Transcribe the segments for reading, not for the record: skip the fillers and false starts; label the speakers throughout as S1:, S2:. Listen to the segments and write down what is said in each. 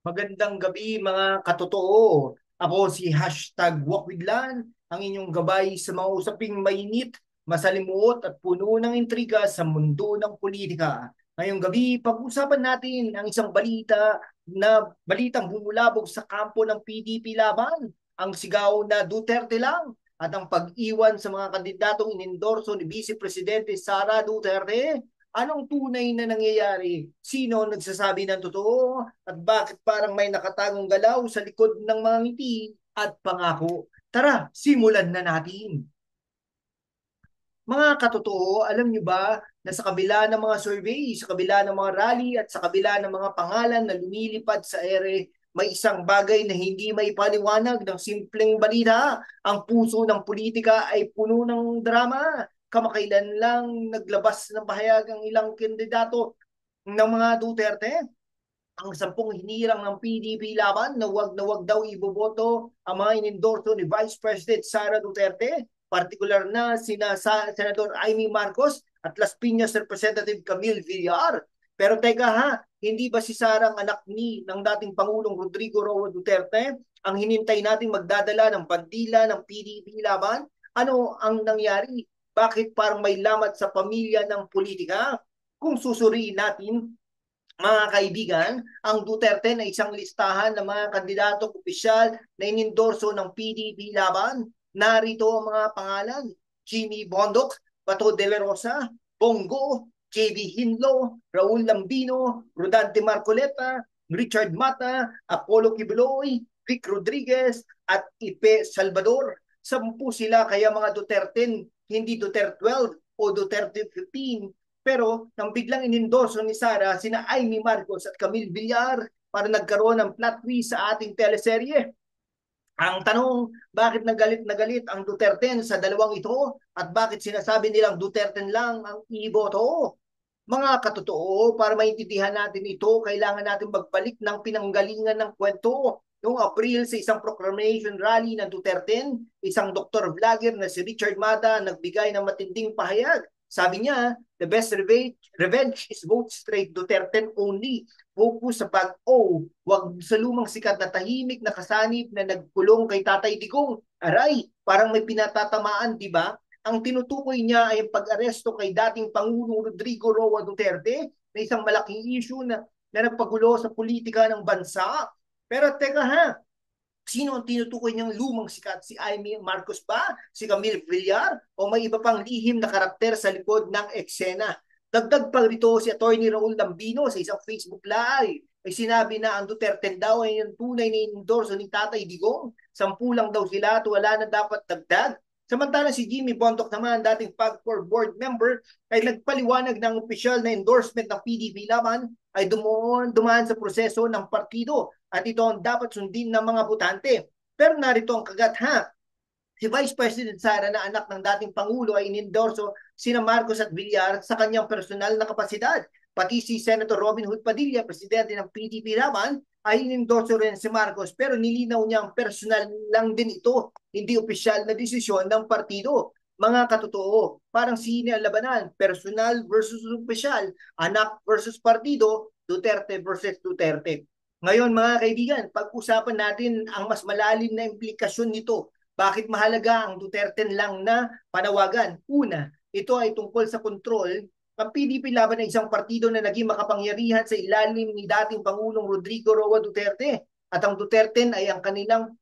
S1: Magandang gabi mga katotoo. Ako si #Wakwidlan, ang inyong gabay sa mga usaping mainit, masalimuot at puno ng intriga sa mundo ng politika. Ngayong gabi, pag-usapan natin ang isang balitang bumulabog sa kampo ng PDP laban, ang sigaw na Duterte lang at ang pag-iwan sa mga kandidatong inendorso ni Vice Presidente Sara Duterte. Anong tunay na nangyayari? Sino nagsasabi ng totoo? At bakit parang may nakatagong galaw sa likod ng mga ngiti at pangako? Tara, simulan na natin. Mga katotoo, alam niyo ba na sa kabila ng mga survey, sa kabila ng mga rally at sa kabila ng mga pangalan na lumilipad sa ere, may isang bagay na hindi may paliwanag ng simpleng balita. Ang puso ng politika ay puno ng drama. Kamakailan lang naglabas ng pahayag ang ilang kandidato ng mga Duterte, ang 10 hinirang ng PDP laban na wag daw iboboto ang mga inendorso ni Vice President Sara Duterte, partikular na Senador Amy Marcos at Las Piñas Representative Camille Villar. Pero teka ha, hindi ba si Sara ang anak ng dating Pangulong Rodrigo Roa Duterte ang hinintay natin magdadala ng bandila ng PDP laban? Ano ang nangyari? Bakit parang may lamat sa pamilya ng politika? Kung susuriin natin, mga kaibigan, ang Duterte na isang listahan ng mga kandidatong opisyal na inendorso ng PDP laban. Narito ang mga pangalan: Jimmy Bondoc, Bato de la Rosa, Bongo, JB Hinlo, Raul Lambino, Rodante Marcoleta, Richard Mata, Apollo Kibuloy, Vic Rodriguez at Ipe Salvador. 10 sila, kaya mga Duterte, hindi Duterte 12 o Duterte 15. Pero nang biglang inendorso ni Sara sina Amy Marcos at Camille Villar para nagkaroon ng plot twist sa ating teleserye. Ang tanong, bakit na galit ang Duterte sa dalawang ito at bakit sinasabi nilang Duterte lang ang iboto? Mga katotoo, para maintindihan natin ito, kailangan natin magbalik ng pinanggalingan ng kwento. Noong April, sa isang proclamation rally ng Duterte, isang doktor vlogger na si Richard Mata nagbigay ng matinding pahayag. Sabi niya, the best revenge is vote straight Duterte only. Focus sa pag-O, wag sa lumang sikat na tahimik na kasanib na nagkulong kay Tatay Digong. Aray, parang may pinatatamaan, di ba? Ang tinutukoy niya ay ang pag-aresto kay dating Pangulong Rodrigo Roa Duterte na isang malaking issue na nagpagulo sa politika ng bansa. Pero teka ha, sino ang tinutukoy niyang lumang sikat? Si Amy Marcos ba? Si Camille Villar? O may iba pang lihim na karakter sa likod ng eksena? Dagdag pa rito si Atty. Raul Lambino sa isang Facebook Live. Ay sinabi na ang Duterte daw ay yung tunay na endorso ni Tatay Digong. 10 lang daw sila at wala na dapat dagdag. Samantala si Jimmy Bontoc naman, dating PAGCOR board member, ay nagpaliwanag ng opisyal na endorsement ng PDP laban ay dumaan sa proseso ng partido at ito ang dapat sundin ng mga botante. Pero narito ang kagat ha. Si Vice President Sara na anak ng dating Pangulo ay inendorso sina Marcos at Villar sa kanyang personal na kapasidad. Pati si Senator Robin Hood Padilla, presidente ng PDP laban, ay inendorso rin si Marcos, pero nilinaw niya ang personal lang din ito, hindi opisyal na desisyon ng partido. Mga katotoo, parang sine ang labanan, personal versus opisyal, anak versus partido, Duterte versus Duterte. Ngayon mga kaibigan, pag-usapan natin ang mas malalim na implikasyon nito. Bakit mahalaga ang Duterte lang na panawagan? Una, ito ay tungkol sa kontrol. Ang PDP laban ay isang partido na naging makapangyarihan sa ilalim ni dating Pangulong Rodrigo Roa Duterte. At ang Duterte ay ang kanilang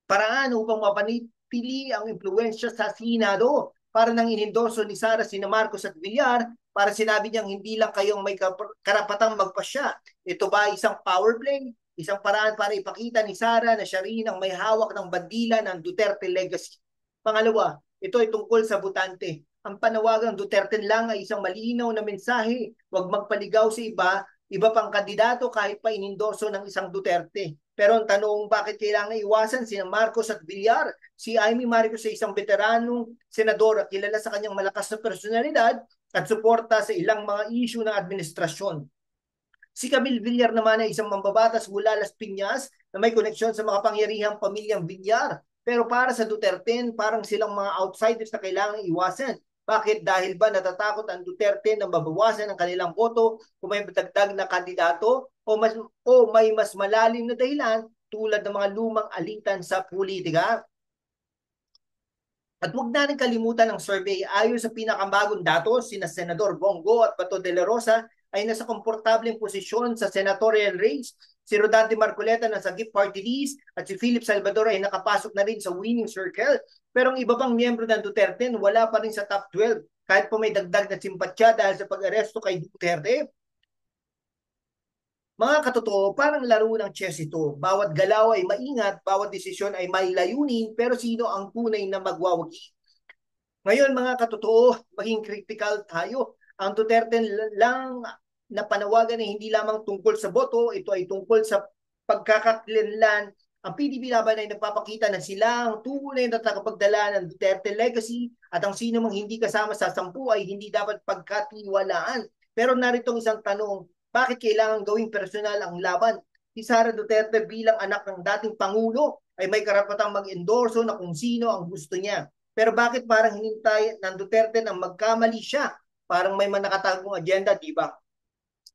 S1: paraan upang mapanitili ang impluensya sa Senado. Para nang inendorso ni Sara sina Marcos at Villar, para sinabi niyang hindi lang kayong may karapatang magpasya. Ito ba isang power play? Isang paraan para ipakita ni Sara na siya rin ang may hawak ng bandila ng Duterte legacy. Pangalawa, ito ay tungkol sa botante. Ang panawagang Duterte lang ay isang malinaw na mensahe. Huwag magpaligaw sa iba pang kandidato kahit pa inendorso ng isang Duterte. Pero ang tanong, bakit kailangan iwasan sina Marcos at Villar? Si Amy Marcos ay isang veteranong senador at kilala sa kanyang malakas na personalidad at suporta sa ilang mga issue ng administrasyon. Si Camille Villar naman ay isang mambabatas mula Las Piñas na may koneksyon sa makapangyarihang pamilyang Villar. Pero para sa Duterte, parang silang mga outsiders na kailangan iwasan. Bakit? Dahil ba natatakot ang Duterte na mabawasan ang kanilang boto kung may dagdag na kandidato o may mas malalim na dahilan tulad ng mga lumang alitan sa politika? At huwag natin kalimutan ang survey. Ayon sa pinakabagong datos, sina Senador Bongo at Bato de la Rosa ay nasa komportableng posisyon sa senatorial race. Si Rodante Marcoleta nasa gift party list at si Philip Salvador ay nakapasok na rin sa winning circle. Pero ang iba pang miyembro ng Duterte wala pa rin sa top 12 kahit po may dagdag na simpatya dahil sa pag-aresto kay Duterte. Mga katotoo, parang laro ng chess ito. Bawat galaw ay maingat, bawat desisyon ay may layunin, pero sino ang tunay na magwawagi? Ngayon mga katotoo, maging critical tayo. Ang Duterte lang na panawagan ay hindi lamang tungkol sa boto, ito ay tungkol sa pagkakakilanlan. Ang PDP Laban ay nagpapakita na sila ang tunay na tagapagdala ng Duterte legacy at ang sino mang hindi kasama sa 10 ay hindi dapat pagkatiwalaan. Pero narito ang isang tanong, bakit kailangan gawing personal ang laban? Si Sara Duterte bilang anak ng dating Pangulo ay may karapatang mag-endorso na kung sino ang gusto niya. Pero bakit parang hinintay ng Duterte na magkamali siya? Parang may nakatagong agenda, di ba?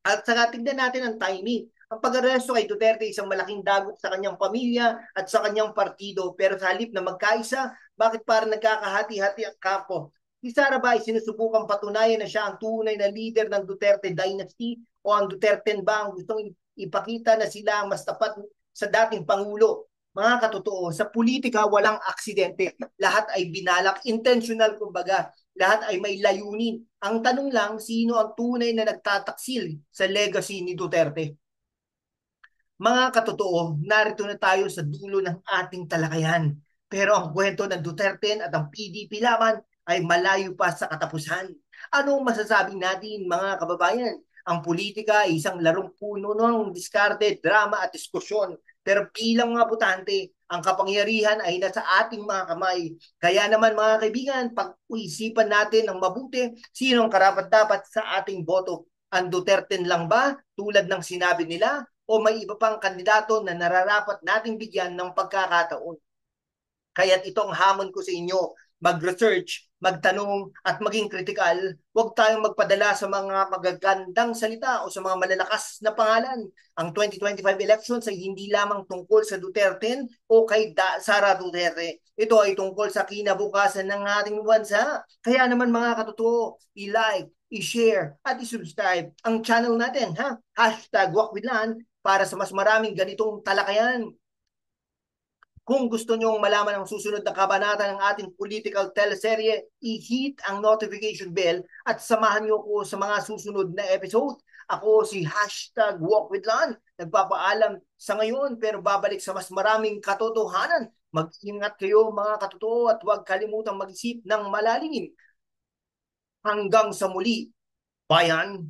S1: At saka tignan natin ang timing. Ang pag-aresto kay Duterte isang malaking dagok sa kanyang pamilya at sa kanyang partido. Pero sa halip na magkaisa, bakit parang nagkakahati-hati ang kampo? Si Sara ba ay sinusubukang patunayan na siya ang tunay na leader ng Duterte dynasty o ang Duterte ba ang gustong ipakita na sila ang mas tapat sa dating Pangulo? Mga katotoo, sa politika walang aksidente. Lahat ay binalak, intentional kumbaga. Lahat ay may layunin. Ang tanong lang, sino ang tunay na nagtataksil sa legacy ni Duterte? Mga katotoo, narito na tayo sa dulo ng ating talakayan. Pero ang kwento ng Duterte at ang PDP laban ay malayo pa sa katapusan. Ano masasabi natin mga kababayan? Ang politika ay isang larong puno ng diskarte, drama at diskusyon. Pero bilang mga botante, ang kapangyarihan ay nasa ating mga kamay. Kaya naman mga kaibigan, pag-uisipan natin ng mabuti sino ang karapat-dapat sa ating boto. Ang Duterte lang ba tulad ng sinabi nila o may iba pang kandidato na nararapat nating bigyan ng pagkakataon? Kaya't itong hamon ko sa inyo, mag-research, magtanong at maging kritikal. Huwag tayong magpadala sa mga magagandang salita o sa mga malalakas na pangalan. Ang 2025 elections ay hindi lamang tungkol sa Duterte o kay Sara Duterte. Ito ay tungkol sa kinabukasan ng ating bansa. Kaya naman mga katotoo, i-like, i-share at i-subscribe ang channel natin, ha? #WalkWithLan para sa mas maraming ganitong talakayan. Kung gusto nyong malaman ang susunod na kabanata ng ating political teleserye, i-hit ang notification bell at samahan niyo ko sa mga susunod na episode. Ako si #WalkWithLan. Nagpapaalam sa ngayon pero babalik sa mas maraming katotohanan. Mag-ingat kayo mga katotoo at huwag kalimutang mag-isip ng malalim. Hanggang sa muli, bayan!